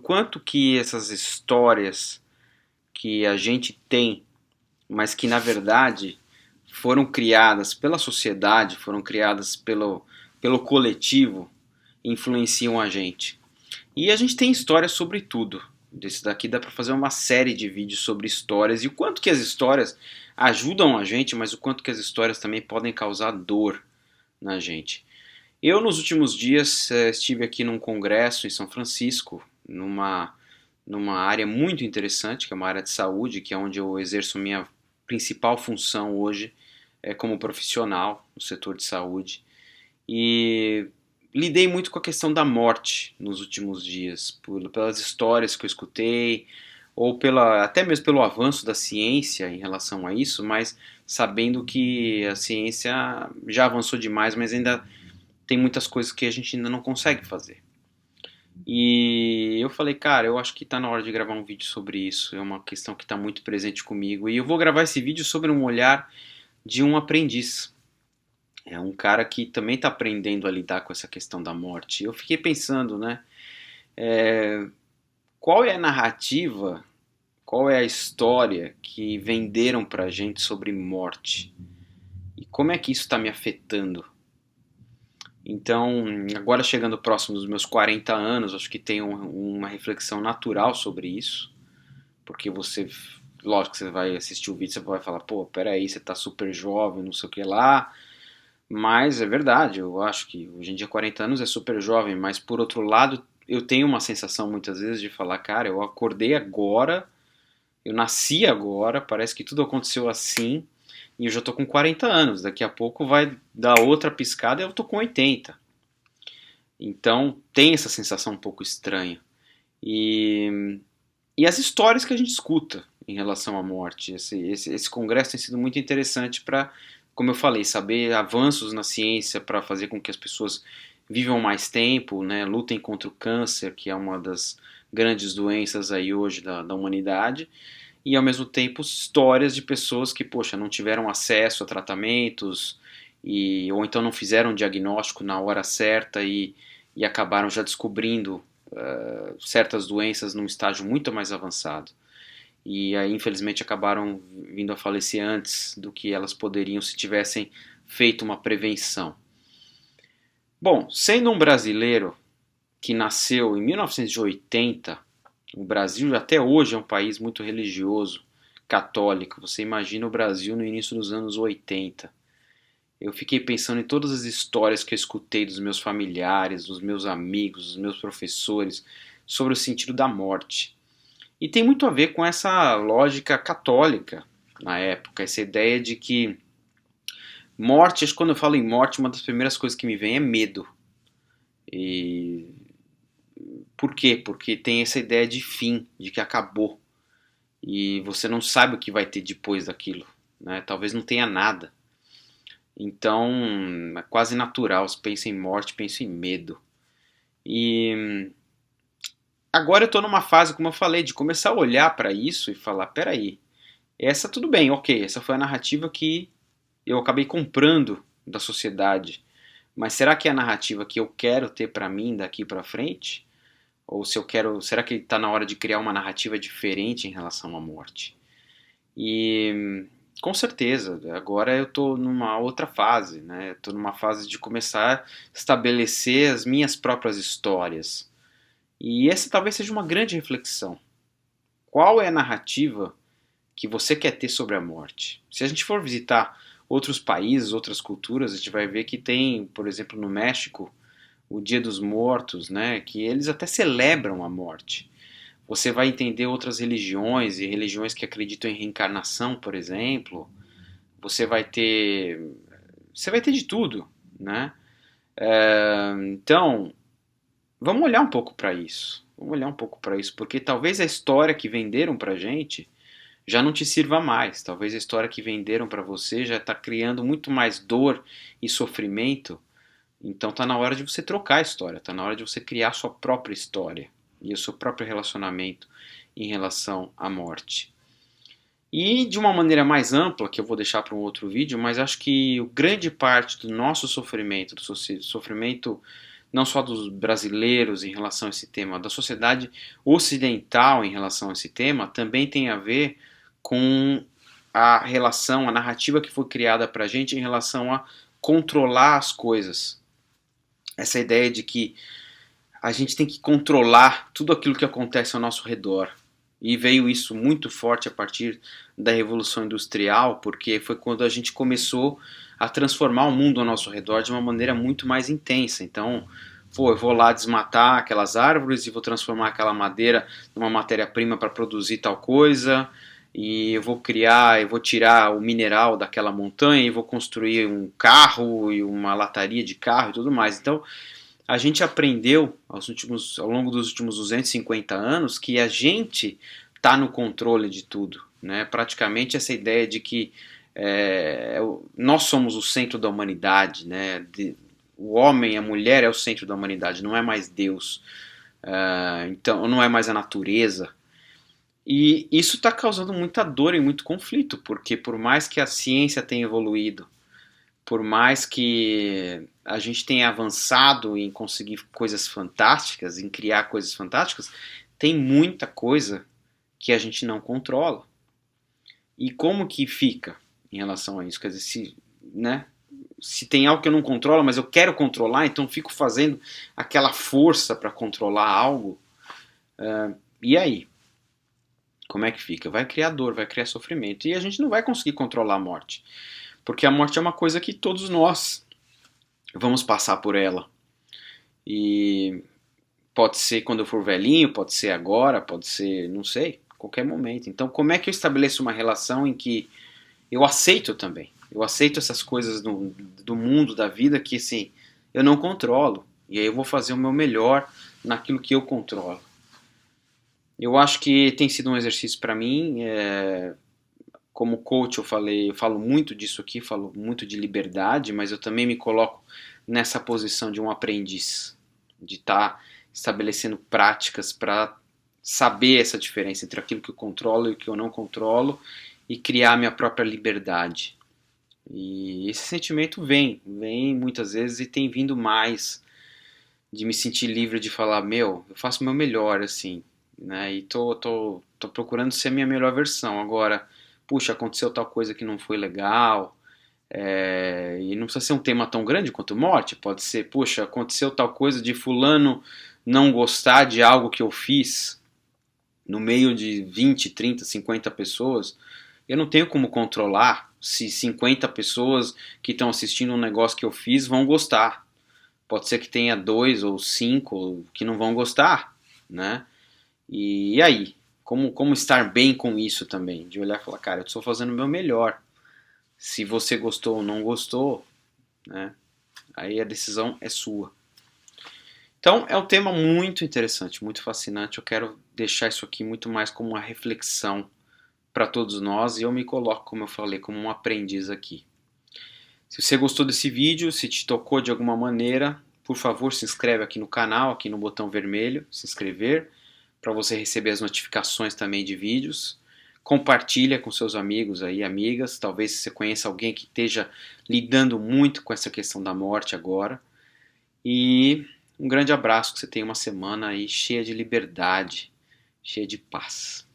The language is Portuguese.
quanto que essas histórias que a gente tem, mas que na verdade foram criadas pela sociedade, foram criadas pelo coletivo, influenciam a gente. E a gente tem histórias sobre tudo. Desse daqui dá para fazer uma série de vídeos sobre histórias e o quanto que as histórias ajudam a gente, mas o quanto que as histórias também podem causar dor na gente. Eu, nos últimos dias, estive aqui num congresso em São Francisco, numa área muito interessante, que é uma área de saúde, que é onde eu exerço minha principal função hoje como profissional no setor de saúde. E lidei muito com a questão da morte nos últimos dias, pelas histórias que eu escutei, ou até mesmo pelo avanço da ciência em relação a isso, mas sabendo que a ciência já avançou demais, mas ainda tem muitas coisas que a gente ainda não consegue fazer. E eu falei, cara, eu acho que está na hora de gravar um vídeo sobre isso. É uma questão que está muito presente comigo. E eu vou gravar esse vídeo sobre um olhar de um aprendiz. É um cara que também está aprendendo a lidar com essa questão da morte. Eu fiquei pensando, né? Qual é a narrativa, qual é a história que venderam pra gente sobre morte? E como é que isso está me afetando? Então, agora chegando próximo dos meus 40 anos, acho que tem uma reflexão natural sobre isso, porque lógico que você vai assistir o vídeo, você vai falar, pô, peraí, você tá super jovem, não sei o que lá, mas é verdade, eu acho que hoje em dia 40 anos é super jovem, mas por outro lado, eu tenho uma sensação muitas vezes de falar, cara, eu acordei agora, eu nasci agora, parece que tudo aconteceu assim, e eu já tô com 40 anos, daqui a pouco vai dar outra piscada e eu tô com 80. Então tem essa sensação um pouco estranha. E, e as histórias que a gente escuta em relação à morte. Esse congresso tem sido muito interessante para, como eu falei, saber avanços na ciência para fazer com que as pessoas vivam mais tempo, né, lutem contra o câncer, que é uma das grandes doenças aí hoje da humanidade, e ao mesmo tempo histórias de pessoas que, poxa, não tiveram acesso a tratamentos, ou então não fizeram o diagnóstico na hora certa e acabaram já descobrindo certas doenças num estágio muito mais avançado. E aí, infelizmente, acabaram vindo a falecer antes do que elas poderiam se tivessem feito uma prevenção. Bom, sendo um brasileiro que nasceu em 1980, o Brasil até hoje é um país muito religioso, católico. Você imagina o Brasil no início dos anos 80. Eu fiquei pensando em todas as histórias que eu escutei dos meus familiares, dos meus amigos, dos meus professores, sobre o sentido da morte. E tem muito a ver com essa lógica católica na época, essa ideia de que morte, acho que quando eu falo em morte, uma das primeiras coisas que me vem é medo. E por quê? Porque tem essa ideia de fim, de que acabou. E você não sabe o que vai ter depois daquilo, né? Talvez não tenha nada. Então, é quase natural, se pensa em morte, pensa em medo. E agora eu estou numa fase, como eu falei, de começar a olhar para isso e falar, peraí, essa tudo bem, ok, essa foi a narrativa que eu acabei comprando da sociedade, mas será que é a narrativa que eu quero ter para mim daqui para frente? Ou se eu quero, será que está na hora de criar uma narrativa diferente em relação à morte? E com certeza, agora eu estou numa outra fase, né? Estou numa fase de começar a estabelecer as minhas próprias histórias. E essa talvez seja uma grande reflexão. Qual é a narrativa que você quer ter sobre a morte? Se a gente for visitar outros países, outras culturas, a gente vai ver que tem, por exemplo, no México, o Dia dos Mortos, né? Que eles até celebram a morte. Você vai entender outras religiões e religiões que acreditam em reencarnação, por exemplo. Você vai ter, você vai ter de tudo, né? Então, vamos olhar um pouco para isso. Vamos olhar um pouco para isso, porque talvez a história que venderam pra gente já não te sirva mais. Talvez a história que venderam para você já está criando muito mais dor e sofrimento. Então tá na hora de você trocar a história, tá na hora de você criar a sua própria história e o seu próprio relacionamento em relação à morte. E de uma maneira mais ampla, que eu vou deixar para um outro vídeo, mas acho que grande parte do nosso sofrimento, do sofrimento não só dos brasileiros em relação a esse tema, da sociedade ocidental em relação a esse tema, também tem a ver com a relação, a narrativa que foi criada para a gente em relação a controlar as coisas. Essa ideia de que a gente tem que controlar tudo aquilo que acontece ao nosso redor. E veio isso muito forte a partir da Revolução Industrial, porque foi quando a gente começou a transformar o mundo ao nosso redor de uma maneira muito mais intensa. Então, eu vou lá desmatar aquelas árvores e vou transformar aquela madeira numa matéria-prima para produzir tal coisa, e eu vou tirar o mineral daquela montanha e vou construir um carro e uma lataria de carro e tudo mais. Então, a gente aprendeu ao longo dos últimos 250 anos que a gente está no controle de tudo, né? Praticamente essa ideia de que nós somos o centro da humanidade, né? O homem, a mulher é o centro da humanidade, não é mais Deus, então não é mais a natureza. E isso está causando muita dor e muito conflito, porque por mais que a ciência tenha evoluído, por mais que a gente tenha avançado em conseguir coisas fantásticas, em criar coisas fantásticas, tem muita coisa que a gente não controla. E como que fica em relação a isso? Quer dizer, se tem algo que eu não controlo, mas eu quero controlar, então fico fazendo aquela força para controlar algo, e aí? Como é que fica? Vai criar dor, vai criar sofrimento. E a gente não vai conseguir controlar a morte. Porque a morte é uma coisa que todos nós vamos passar por ela. E pode ser quando eu for velhinho, pode ser agora, pode ser, não sei, qualquer momento. Então, como é que eu estabeleço uma relação em que eu aceito também? Eu aceito essas coisas do mundo, da vida, que assim, eu não controlo. E aí eu vou fazer o meu melhor naquilo que eu controlo. Eu acho que tem sido um exercício para mim. Como coach eu falo muito disso aqui, falo muito de liberdade, mas eu também me coloco nessa posição de um aprendiz, de estar estabelecendo práticas para saber essa diferença entre aquilo que eu controlo e o que eu não controlo e criar minha própria liberdade. E esse sentimento vem muitas vezes e tem vindo mais de me sentir livre de falar, eu faço o meu melhor, assim, né? E tô procurando ser a minha melhor versão. Agora, puxa, aconteceu tal coisa que não foi legal, e não precisa ser um tema tão grande quanto morte, pode ser, puxa, aconteceu tal coisa de fulano não gostar de algo que eu fiz no meio de 20, 30, 50 pessoas, eu não tenho como controlar se 50 pessoas que estão assistindo um negócio que eu fiz vão gostar. Pode ser que tenha 2 ou 5 que não vão gostar, né? E aí? Como estar bem com isso também? De olhar e falar, cara, eu estou fazendo o meu melhor. Se você gostou ou não gostou, né? Aí a decisão é sua. Então é um tema muito interessante, muito fascinante. Eu quero deixar isso aqui muito mais como uma reflexão para todos nós e eu me coloco, como eu falei, como um aprendiz aqui. Se você gostou desse vídeo, se te tocou de alguma maneira, por favor, se inscreve aqui no canal, aqui no botão vermelho, se inscrever, para você receber as notificações também de vídeos. Compartilha com seus amigos aí, amigas, talvez você conheça alguém que esteja lidando muito com essa questão da morte agora. E um grande abraço, que você tenha uma semana aí cheia de liberdade, cheia de paz.